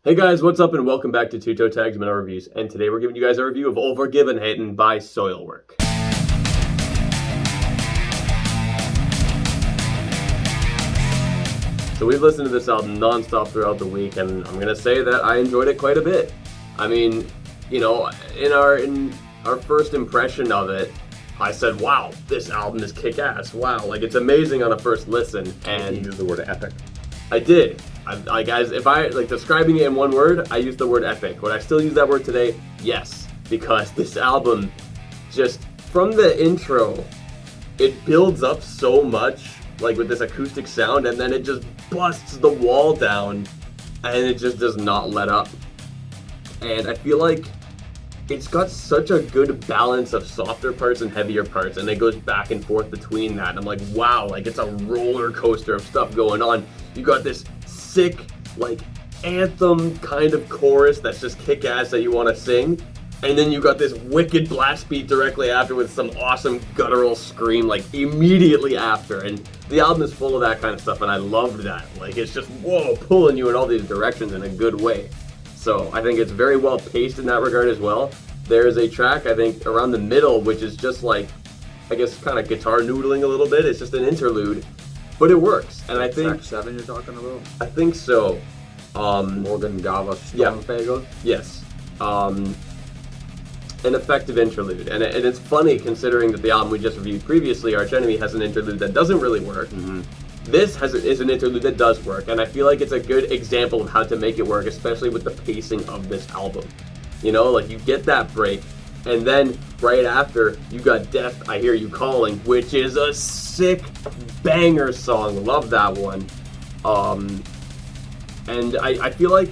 Hey guys, what's up and welcome back to Toe Tags Reviews, and today we're giving you guys a review of Övergivenheten by Soilwork. So we've listened to this album non-stop throughout the week, and I'm gonna say that I enjoyed it quite a bit. I mean, you know, in our first impression of it, I said, wow, this album is kick-ass. Wow, like it's amazing on a first listen. And you used the word epic. I did. Guys, if I describing it in one word, I used the word epic. Would I still use that word today? Yes, because this album, just from the intro, it builds up so much, like with this acoustic sound, and then it just busts the wall down, and it just does not let up. And I feel like it's got such a good balance of softer parts and heavier parts, and it goes back and forth between that. And I'm like, wow, like it's a roller coaster of stuff going on. You got this sick, like, anthem kind of chorus that's just kick-ass that you want to sing, and then you got this wicked blast beat directly after with some awesome guttural scream, like, immediately after. And the album is full of that kind of stuff, and I loved that. Like, it's just, whoa, pulling you in all these directions in a good way. So I think it's very well paced in that regard as well. There's a track, I think, around the middle, which is just like, I guess, kind of guitar noodling a little bit. It's just an interlude, but it works. And I think... Track 7 you're talking about? I think so. Morgan Gava Stormfagel? Yes. An effective interlude. And it's funny considering that the album we just reviewed previously, Arch Enemy, has an interlude that doesn't really work. Mm-hmm. This is an interlude that does work, and I feel like it's a good example of how to make it work, especially with the pacing of this album. You know, like you get that break, and then right after, you got Death, I Hear You Calling, which is a sick banger song. Love that one. And I feel like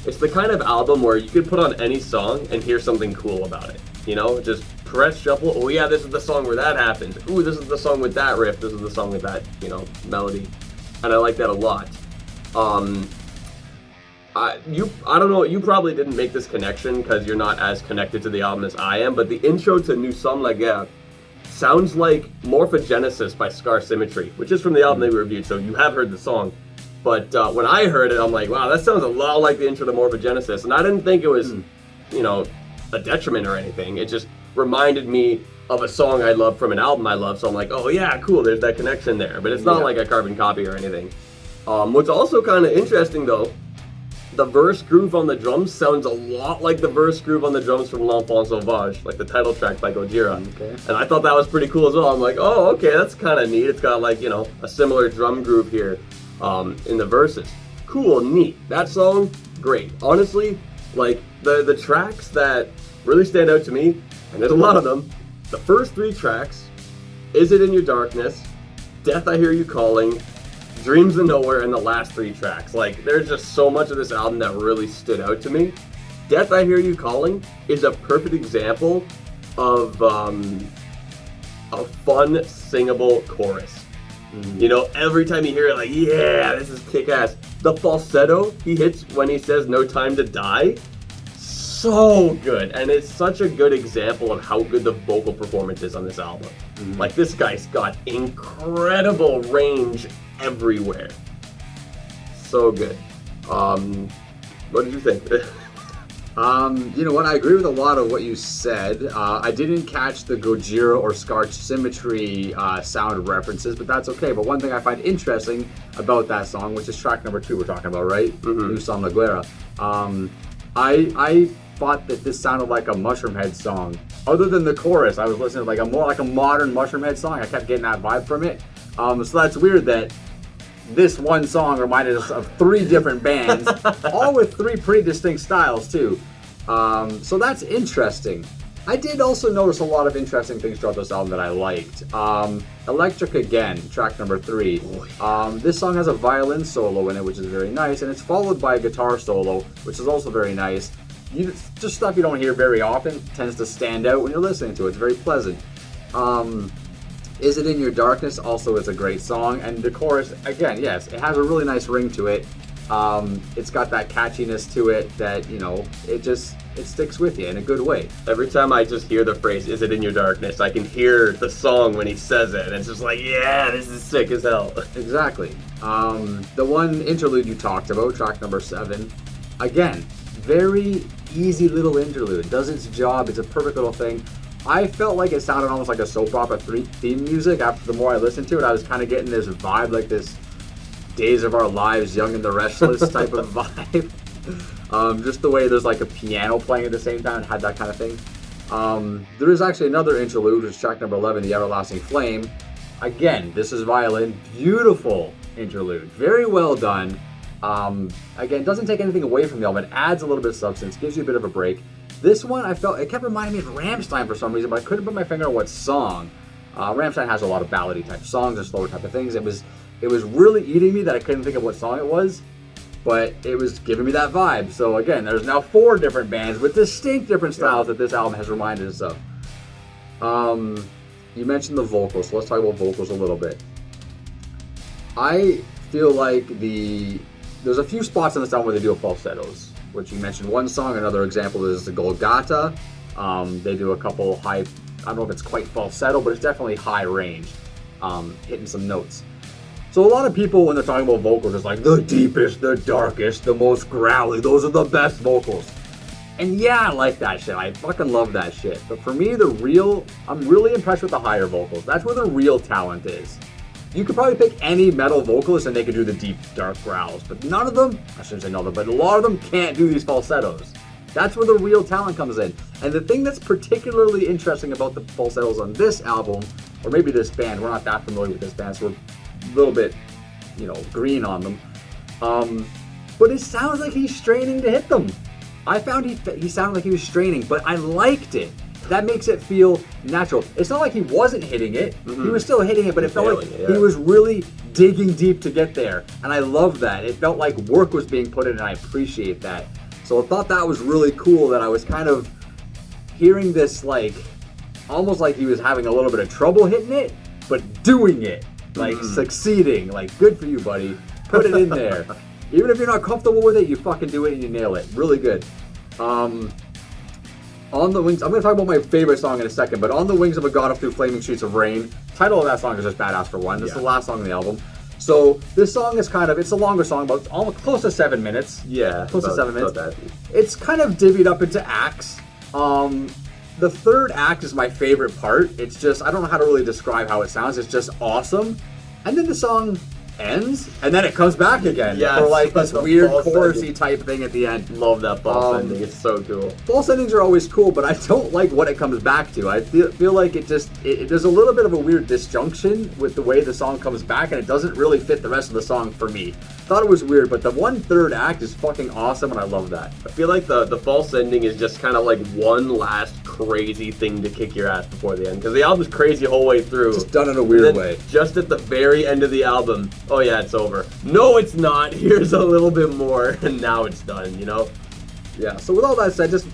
it's the kind of album where you could put on any song and hear something cool about it. You know, just press shuffle. Oh yeah, this is the song where that happened. Ooh, this is the song with that riff. This is the song with that, you know, melody. And I like that a lot. I don't know, you probably didn't make this connection because you're not as connected to the album as I am, but the intro to Nous sommes la guerre sounds like Morphogenesis by Scar Symmetry, which is from the album they reviewed, so you have heard the song. But when I heard it, I'm like, wow, that sounds a lot like the intro to Morphogenesis, and I didn't think it was, you know, a detriment or anything. It just reminded me of a song I love from an album I love, so I'm like, oh yeah, cool, there's that connection there. But it's not like a carbon copy or anything. What's also kind of interesting though, the verse groove on the drums sounds a lot like the verse groove on the drums from L'Enfant Sauvage, like the title track by Gojira. Okay. And I thought that was pretty cool as well. I'm like, oh, okay, that's kind of neat. It's got like, you know, a similar drum groove here in the verses. Cool, neat. That song, great. Honestly, like the tracks that really stand out to me, and there's a lot of them, the first 3 tracks, Is It In Your Darkness, Death I Hear You Calling, Dreams of Nowhere, and the last 3 tracks. Like, there's just so much of this album that really stood out to me. Death I Hear You Calling is a perfect example of a fun, singable chorus. You know, every time you hear it, like, yeah, this is kick-ass. The falsetto he hits when he says no time to die, so good. And it's such a good example of how good the vocal performance is on this album. Like, this guy's got incredible range everywhere. So good. What did you think? You know what, I agree with a lot of what you said. I didn't catch the Gojira or Scar Symmetry sound references, but that's okay. But one thing I find interesting about that song, which is track number 2 we're talking about, right? Nous sommes la guerre. I thought that this sounded like a Mushroomhead song. Other than the chorus, I was listening to like more like a modern Mushroomhead song. I kept getting that vibe from it. So that's weird that this one song reminded us of 3 different bands, all with 3 pretty distinct styles too. So that's interesting. I did also notice a lot of interesting things throughout this album that I liked. Electric Again, track number 3. This song has a violin solo in it, which is very nice, and it's followed by a guitar solo, which is also very nice. Just stuff you don't hear very often, tends to stand out when you're listening to it. It's very pleasant. Is It In Your Darkness also is a great song, and the chorus, again, yes, it has a really nice ring to it. It's got that catchiness to it that, you know, it sticks with you in a good way. Every time I just hear the phrase, "Is it in your darkness?" I can hear the song when he says it, and it's just like, yeah, this is sick as hell. Exactly. The one interlude you talked about, track number 7, again, very easy little interlude. Does its job. It's a perfect little thing. I felt like it sounded almost like a soap opera theme music. After the more I listened to it, I was kind of getting this vibe, like this Days of Our Lives, Young and the Restless type of vibe. Just the way there's like a piano playing at the same time, it had that kind of thing. There is actually another interlude, which is track number 11, The Everlasting Flame. Again, this is violin. Beautiful interlude. Very well done. Again, doesn't take anything away from the album. It adds a little bit of substance, gives you a bit of a break. This one, I felt, it kept reminding me of Rammstein for some reason, but I couldn't put my finger on what song. Rammstein has a lot of ballady type songs and slower type of things. It was really eating me that I couldn't think of what song it was, but it was giving me that vibe. So again, there's now 4 different bands with distinct different styles that this album has reminded us of. You mentioned the vocals, so let's talk about vocals a little bit. I feel like there's a few spots on this album where they do falsettos, which you mentioned one song. Another example is the Golgata. They do a couple high, I don't know if it's quite falsetto, but it's definitely high range, hitting some notes. So a lot of people, when they're talking about vocals, it's like the deepest, the darkest, the most growly, those are the best vocals. And yeah, I like that shit. I fucking love that shit. But for me, I'm really impressed with the higher vocals. That's where the real talent is. You could probably pick any metal vocalist and they could do the deep, dark growls, but none of them, I shouldn't say none of them, but a lot of them can't do these falsettos. That's where the real talent comes in. And the thing that's particularly interesting about the falsettos on this album, or maybe this band, we're not that familiar with this band, so we're a little bit, green on them. But it sounds like he's straining to hit them. I found he sounded like he was straining, but I liked it. That makes it feel natural. It's not like he wasn't hitting it. He was still hitting it, but it felt like he was really digging deep to get there. And I love that. It felt like work was being put in, and I appreciate that. So I thought that was really cool, that I was kind of hearing this, like, almost like he was having a little bit of trouble hitting it, but doing it. Like, succeeding. Like, good for you, buddy. Put it in there. Even if you're not comfortable with it, you fucking do it and you nail it. Really good. On the Wings, I'm going to talk about my favorite song in a second, but On the Wings of a God Up Through Flaming Streets of Rain. Title of that song is just badass for one. This is the last song on the album. So this song is it's a longer song, about almost close to 7 minutes. Yeah. Close to 7 minutes. It's kind of divvied up into acts. The third act is my favorite part. It's just, I don't know how to really describe how it sounds. It's just awesome. And then the song ends, and then it comes back again for like this weird chorusy type thing at the end. Love that false ending. It's so cool. False endings are always cool, but I don't like what it comes back to. I feel like there's a little bit of a weird disjunction with the way the song comes back, and it doesn't really fit the rest of the song for me. Thought it was weird, but the 1/3 act is fucking awesome, and I love that. I feel like the false ending is just kind of like one last crazy thing to kick your ass before the end, because the album's crazy the whole way through. Just done in a weird way. Just at the very end of the album, oh yeah, it's over. No, it's not. Here's a little bit more, and now it's done, Yeah, so with all that said, just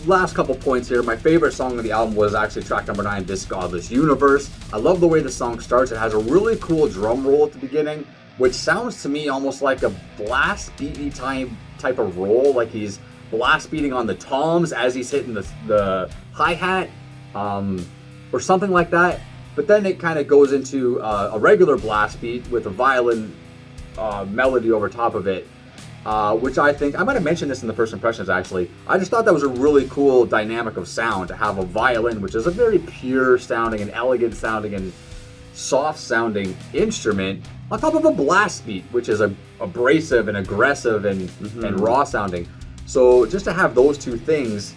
last couple points here. My favorite song of the album was actually track number 9, This Godless Universe. I love the way the song starts. It has a really cool drum roll at the beginning, which sounds to me almost like a blast beaty type of roll, like he's blast beating on the toms as he's hitting the hi-hat, or something like that. But then it kind of goes into a regular blast beat with a violin melody over top of it, which I think, I might have mentioned this in the first impressions actually, I just thought that was a really cool dynamic of sound to have a violin, which is a very pure sounding and elegant sounding and soft sounding instrument, on top of a blast beat, which is abrasive and aggressive and raw sounding. So just to have those two things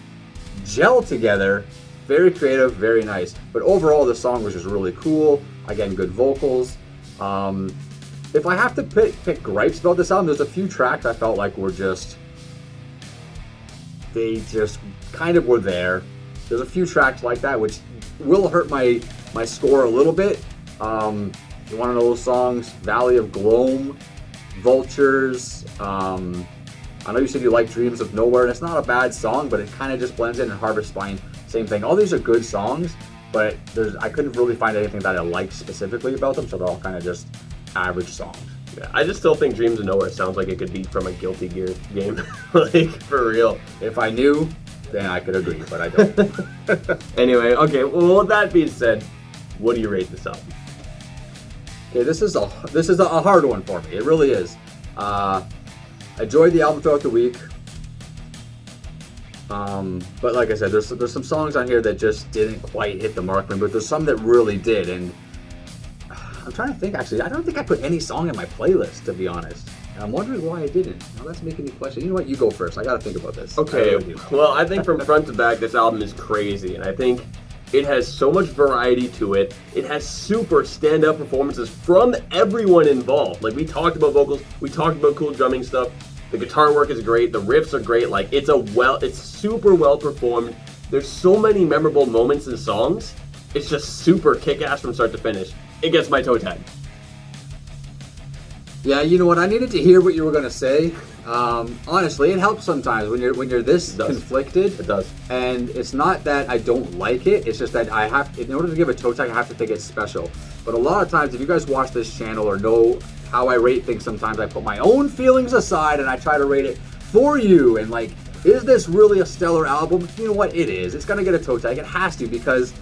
gel together, very creative, very nice. But overall, the song was just really cool. Again, good vocals. If I have to pick gripes about this album, there's a few tracks I felt like they just kind of were there. There's a few tracks like that, which will hurt my score a little bit. You want to know those songs? Valley of Gloam, Vultures. I know you said you like Dreams of Nowhere, and it's not a bad song, but it kind of just blends in. And Harvest Spine, same thing. All these are good songs, but I couldn't really find anything that I liked specifically about them, so they're all kind of just average songs. Yeah, I just still think Dreams of Nowhere sounds like it could be from a Guilty Gear game. Like, for real. If I knew, then I could agree, but I don't. Anyway, okay, well, with that being said, what do you rate this album? Okay, this is a hard one for me. It really is. I enjoyed the album throughout the week. But like I said, there's some songs on here that just didn't quite hit the mark, but there's some that really did. And I'm trying to think, actually, I don't think I put any song in my playlist, to be honest. And I'm wondering why I didn't. Now that's making me question. You know what? You go first. I got to think about this. Okay, well, I think from front to back, this album is crazy, and I think it has so much variety to it. It has super stand-up performances from everyone involved. Like, we talked about vocals, we talked about cool drumming stuff. The guitar work is great, the riffs are great. Like, it's super well performed. There's so many memorable moments and songs. It's just super kick-ass from start to finish. It gets my toe tag. Yeah, you know what? I needed to hear what you were gonna say. Honestly, it helps sometimes when you're this conflicted. It does. And it's not that I don't like it. It's just that in order to give a toe tag, I have to think it's special. But a lot of times, if you guys watch this channel or know how I rate things, sometimes I put my own feelings aside and I try to rate it for you. And like, is this really a stellar album? You know what? It is. It's gonna get a toe tag. It has to, because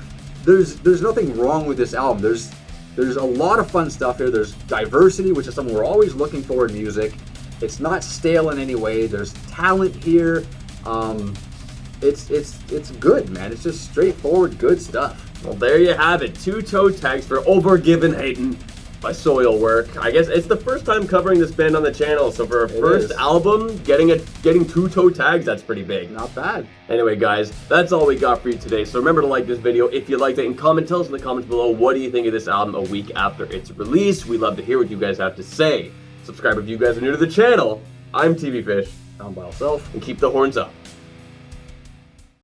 there's nothing wrong with this album. There's a lot of fun stuff here. There's diversity, which is something we're always looking for in music. It's not stale in any way. There's talent here. It's good, man. It's just straightforward, good stuff. Well, there you have it. 2 toe tags for Övergivenheten by Soilwork. I guess it's the first time covering this band on the channel, so for a first album, getting 2 toe tags, that's pretty big. Not bad. Anyway, guys, that's all we got for you today. So remember to like this video if you liked it, and tell us in the comments below, what do you think of this album a week after its release? We'd love to hear what you guys have to say. Subscribe if you guys are new to the channel. I'm TV Fish. Found by myself. And keep the horns up.